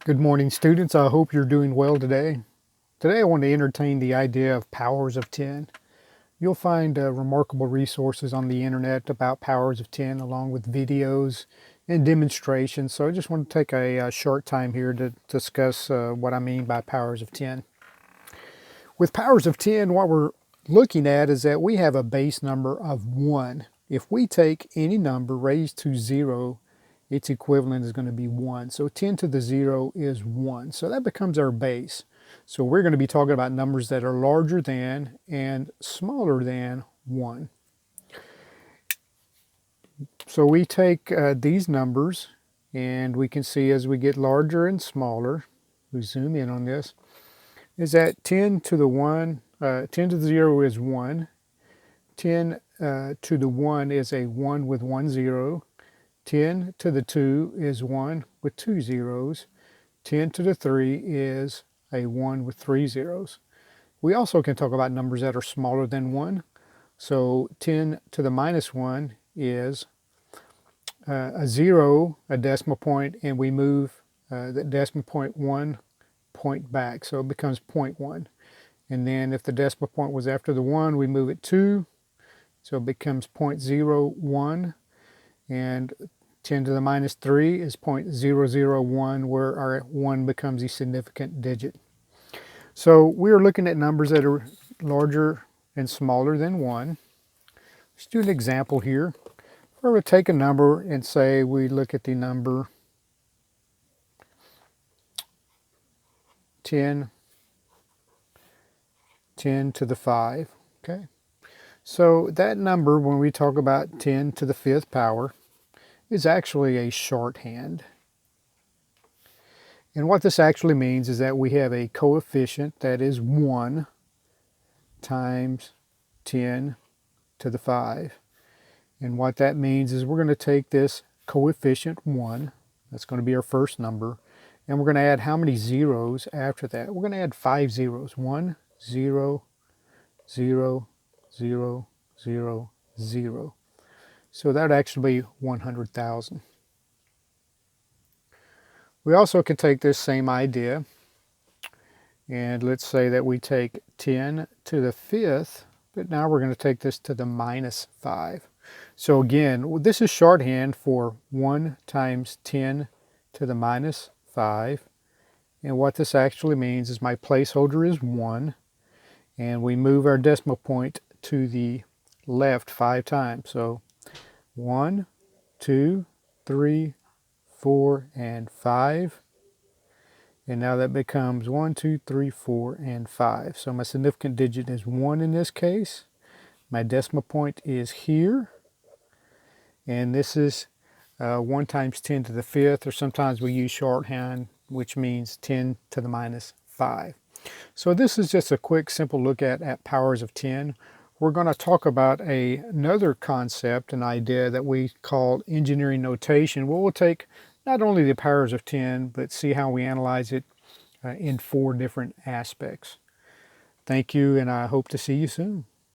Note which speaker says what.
Speaker 1: Good morning, students. I hope you're doing well today. Today I want to entertain the idea of powers of 10. You'll find remarkable resources on the internet about powers of 10 along with videos and demonstrations. So I just want to take a short time here to discuss what I mean by powers of 10. With powers of 10, what we're looking at is that we have a base number of 1. If we take any number raised to 0, its equivalent is going to be 1. So 10 to the 0 is 1. So that becomes our base. So we're going to be talking about numbers that are larger than and smaller than 1. So we take these numbers and we can see as we get larger and smaller, we zoom in on this, is that 10 to the 1, 10 to the 0 is 1. 10 to the 1 is a 1 with 1 0. 10 to the 2 is 1 with 2 zeros. 10 to the 3 is a 1 with 3 zeros. We also can talk about numbers that are smaller than 1. So 10 to the minus 1 is a 0, a decimal point, and we move the decimal point 1 point back. So it becomes 0.1. And then if the decimal point was after the 1, we move it 2. So it becomes 0.01. And 10 to the minus 3 is 0.001, where our 1 becomes a significant digit. So we are looking at numbers that are larger and smaller than 1. Let's do an example here. We're going to take a number and say we look at the number 10 to the 5. Okay. So that number, when we talk about 10 to the 5th power, is actually a shorthand. And what this actually means is that we have a coefficient that is 1 times 10 to the 5. And what that means is we're going to take this coefficient 1, that's going to be our first number, and we're going to add how many zeros after that? We're going to add 5 zeros. 1, 0, 0, 0, 0, 0. So that would actually be 100,000. We also can take this same idea, and let's say that we take 10 to the 5th, but now we're going to take this to the minus 5. So again, this is shorthand for 1 times 10 to the minus 5. And what this actually means is my placeholder is 1, and we move our decimal point to the left 5 times. So 1, 2, 3, 4, and 5. And now that becomes 1, 2, 3, 4, and 5. So my significant digit is 1 in this case. My decimal point is here. And this is 1 times 10 to the 5th, or sometimes we use shorthand, which means 10 to the minus 5. So this is just a quick, simple look at powers of 10. We're going to talk about another concept, an idea that we call engineering notation, where we'll take not only the powers of 10, but see how we analyze it in 4 different aspects. Thank you, and I hope to see you soon.